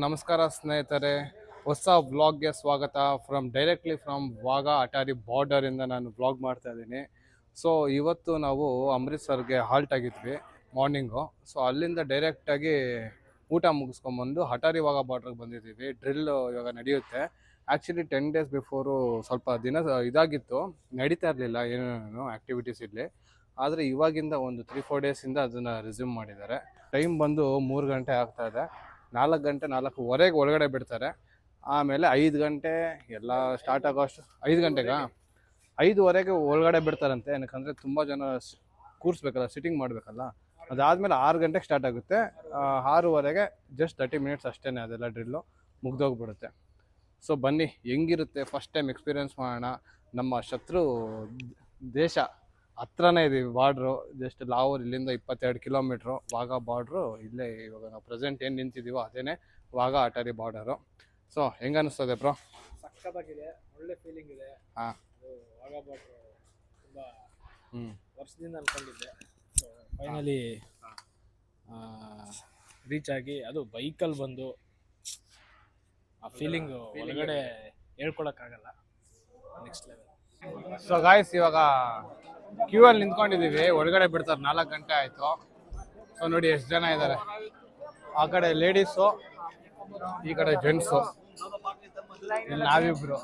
ನಮಸ್ಕಾರ ಸ್ನೇಹಿತರೆ, ಹೊಸ ವ್ಲಾಗ್ಗೆ ಸ್ವಾಗತ. Directly from Wagah Attari border ಇಂದ ನಾನು ವ್ಲಾಗ್ ಮಾಡ್ತಾ ಇದ್ದೀನಿ. ಸೊ ಇವತ್ತು ನಾವು ಅಮೃತ್ಸರ್ಗೆ ಹಾಲ್ಟ್ ಆಗಿದ್ವಿ ಮಾರ್ನಿಂಗು. ಸೊ ಅಲ್ಲಿಂದ ಡೈರೆಕ್ಟಾಗಿ ಊಟ ಮುಗಿಸ್ಕೊಂಬಂದು ಅಟಾರಿ ವಾಘಾ ಬಾರ್ಡ್ರಿಗೆ ಬಂದಿದ್ದೀವಿ. ಡ್ರಿಲ್ ಇವಾಗ ನಡೆಯುತ್ತೆ. ಆ್ಯಕ್ಚುಲಿ 10 days ಬಿಫೋರು ಸ್ವಲ್ಪ ದಿನ ಇದಾಗಿತ್ತು, ನಡೀತಾ ಇರಲಿಲ್ಲ ಏನೇನೋ ಆ್ಯಕ್ಟಿವಿಟೀಸ್ ಇಲ್ಲಿ. ಆದರೆ ಇವಾಗಿಂದ ಒಂದು 3-4 ಡೇಸಿಂದ ಅದನ್ನು ರಿಸ್ಯೂಮ್ ಮಾಡಿದ್ದಾರೆ. ಟೈಮ್ ಬಂದು 3 ಗಂಟೆ ಆಗ್ತಾಯಿದೆ. 4 ಗಂಟೆ 4:15 ಒಳಗಡೆ ಬಿಡ್ತಾರೆ. ಆಮೇಲೆ 5 ಗಂಟೆ ಎಲ್ಲ ಸ್ಟಾರ್ಟ್ ಆಗೋಷ್ಟು 5 ಗಂಟೆಗೆ 5:15 ಒಳಗಡೆ ಬಿಡ್ತಾರಂತೆ. ಏನಕ್ಕಂದರೆ ತುಂಬ ಜನ ಕೂರಿಸ್ಬೇಕಲ್ಲ, ಸಿಟ್ಟಿಂಗ್ ಮಾಡಬೇಕಲ್ಲ. ಅದಾದಮೇಲೆ 6 ಗಂಟೆಗೆ ಸ್ಟಾರ್ಟ್ ಆಗುತ್ತೆ. 6:15 ಜಸ್ಟ್ 30 ಮಿನಿಟ್ಸ್ ಅಷ್ಟೇ, ಅದೆಲ್ಲ ಡ್ರಿಲ್ಲು ಮುಗ್ದೋಗ್ಬಿಡುತ್ತೆ. ಸೊ ಬನ್ನಿ, ಹೆಂಗಿರುತ್ತೆ ಫಸ್ಟ್ ಟೈಮ್ ಎಕ್ಸ್ಪೀರಿಯೆನ್ಸ್ ಮಾಡೋಣ. ನಮ್ಮ ಶತ್ರು ದೇಶ ಹತ್ರನೇ ಇದೀವಿ, ಬಾರ್ಡ್ರು ಜಸ್ಟ್ ಲಾವೂರ್ ಇಲ್ಲಿಂದ 22 ಕಿಲೋಮೀಟ್ರು. ವಾಘಾ ಬಾರ್ಡ್ರು ಇಲ್ಲೇ. ಇವಾಗ ನಾವು ಪ್ರೆಸೆಂಟ್ ಏನು ನಿಂತಿದ್ದೀವೋ ಅದೇನೇ ವಾಘಾ ಅಟಾರಿ ಬಾರ್ಡರು. ಸೊ ಹೆಂಗೆ ಅನ್ನಿಸ್ತದೆ ಬ್ರೋ? ಸಕ್ಕತ್ತಾಗಿದೆ, ಒಳ್ಳೆ ಫೀಲಿಂಗ್ ಇದೆ. ಹಾಂ, ವಾಘಾ ಬಾರ್ಡ್ರು ತುಂಬ ವರ್ಷದಿಂದ ಅನ್ಕೊಂಡಿದ್ದೆ. ಸೊ ಫೈನಲಿ ರೀಚ್ ಆಗಿ, ಅದು ಬೈಕಲ್ಲಿ ಬಂದು ಆ ಫೀಲಿಂಗು ಒಳಗಡೆ ಹೇಳ್ಕೊಳಕ್ಕಾಗಲ್ಲ. Next level. ಸೊ ಗಾಯ್ಸ್, ಇವಾಗ ಕ್ಯೂ ಅಲ್ಲಿ ನಿಂತ್ಕೊಂಡಿದ್ದೀವಿ. ಒಳಗಡೆ ಬಿಡ್ತಾರೆ, 4 ಗಂಟೆ ಆಯಿತು. ಸೊ ನೋಡಿ ಎಷ್ಟು ಜನ ಇದ್ದಾರೆ. ಆ ಕಡೆ ಲೇಡೀಸು, ಈ ಕಡೆ ಜೆಂಟ್ಸು, ಇಲ್ಲಿ ನಾವಿಬ್ರು.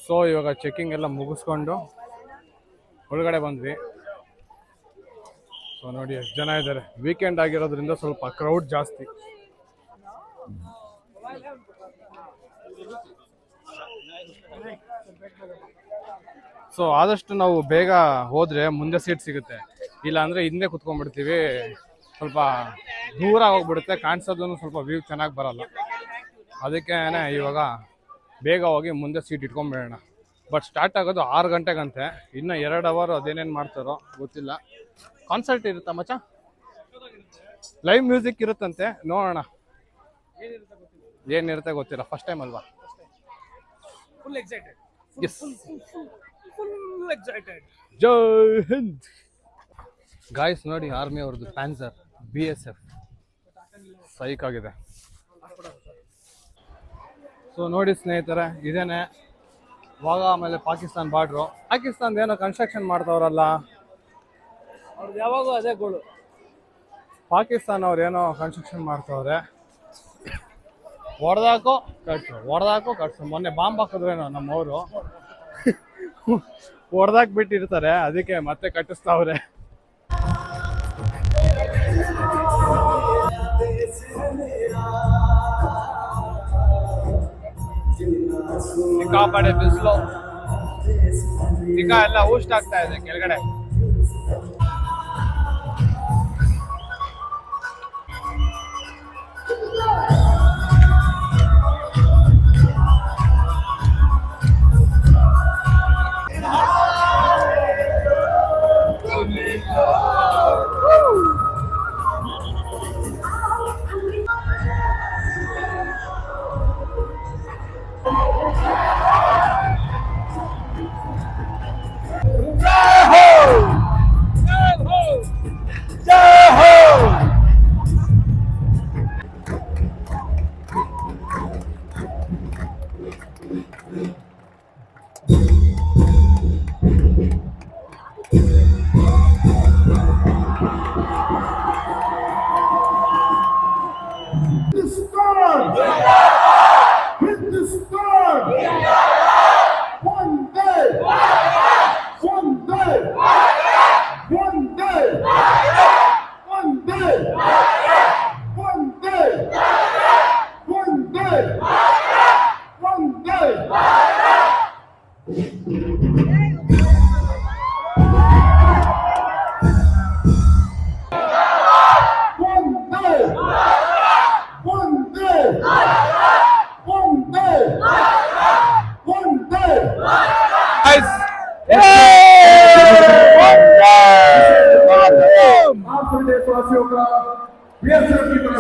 ಸೊ ಇವಾಗ ಚೆಕಿಂಗ್ ಎಲ್ಲ ಮುಗಿಸ್ಕೊಂಡು ಒಳಗಡೆ ಬಂದ್ವಿ. ಸೊ ನೋಡಿ ಎಷ್ಟು ಜನ ಇದ್ದಾರೆ. ವೀಕೆಂಡ್ ಆಗಿರೋದ್ರಿಂದ ಸ್ವಲ್ಪ ಕ್ರೌಡ್ ಜಾಸ್ತಿ. ಸೊ ಆದಷ್ಟು ನಾವು ಬೇಗ ಹೋದ್ರೆ ಮುಂದೆ ಸೀಟ್ ಸಿಗುತ್ತೆ, ಇಲ್ಲ ಅಂದ್ರೆ ಹಿಂದೆ ಕುತ್ಕೊಂಡ್ಬಿಡ್ತೀವಿ. ಸ್ವಲ್ಪ ದೂರ ಹೋಗ್ಬಿಡುತ್ತೆ, ಕಾಣಿಸೋದನ್ನು ಸ್ವಲ್ಪ ವ್ಯೂ ಚೆನ್ನಾಗಿ ಬರಲ್ಲ. ಅದಕ್ಕೆ ಇವಾಗ ಬೇಗ ಹೋಗಿ ಮುಂದೆ ಸೀಟ್ ಇಟ್ಕೊಂಡ್ಬಿಡೋಣ. ಬಟ್ ಸ್ಟಾರ್ಟ್ ಆಗೋದು 6 ಗಂಟೆಗಂತೆ. ಇನ್ನು 2 ಅವರ್ ಅದೇನೇನು ಮಾಡ್ತಾರೋ ಗೊತ್ತಿಲ್ಲ. ಕಾನ್ಸರ್ಟ್ ಇರುತ್ತಾ ಮಚ್ಚ? ಲೈವ್ ಮ್ಯೂಸಿಕ್ ಇರುತ್ತಂತೆ, ನೋಡೋಣ. ಏನಿರುತ್ತೆ ಗೊತ್ತಿಲ್ಲ, ಫಸ್ಟ್ ಟೈಮ್ ಅಲ್ವಾ? Full excited. Yes, full excited. Jai Hind. Guys ನೋಡಿ, ಆರ್ಮಿ ಅವ್ರದ್ದು ಪ್ಯಾನ್ಸರ್ BSF ಸೈಕ್ ಆಗಿದೆ. ಸೊ ನೋಡಿ ಸ್ನೇಹಿತರೆ, ಇದೇನೆ ವಾಘಾ ಆಮೇಲೆ ಪಾಕಿಸ್ತಾನ್ ಬಾರ್ಡ್ರು. ಪಾಕಿಸ್ತಾನದ ಏನೋ ಕನ್ಸ್ಟ್ರಕ್ಷನ್ ಮಾಡ್ತಾವ್ರಲ್ಲ, ಅವ್ರದ್ದು ಯಾವಾಗೂ ಅದೇ ಗೋಳು. ಪಾಕಿಸ್ತಾನ ಅವ್ರು ಏನೋ ಕನ್ಸ್ಟ್ರಕ್ಷನ್ ಮಾಡ್ತಾವ್ರೆ. ಹೊಡೆದಾಕೋ ಕಟ್ಸು. ಮೊನ್ನೆ ಬಾಂಬ್ ಹಾಕಿದ್ರೇನೋ ನಮ್ಮವರು, ಹೊಡೆದಾಕ್ ಬಿಟ್ಟಿರ್ತಾರೆ, ಅದಕ್ಕೆ ಮತ್ತೆ ಕಟ್ಟಿಸ್ತಾವ್ರೆ. ಸಿಕ್ಕಾಪಡೆ ಬಿಸಿಲು, ಎಲ್ಲ ಊಷ್ಟ ಆಗ್ತಾ ಇದೆ ಕೆಳಗಡೆ.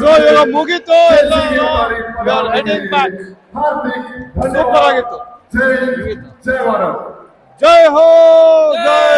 ಸೊ ಇವಾಗ ಮುಗೀತು ಎಲ್ಲ. ಸೂಪರ್ ಆಗಿತ್ತು. ಜೈ ಹೋ, ಜೈ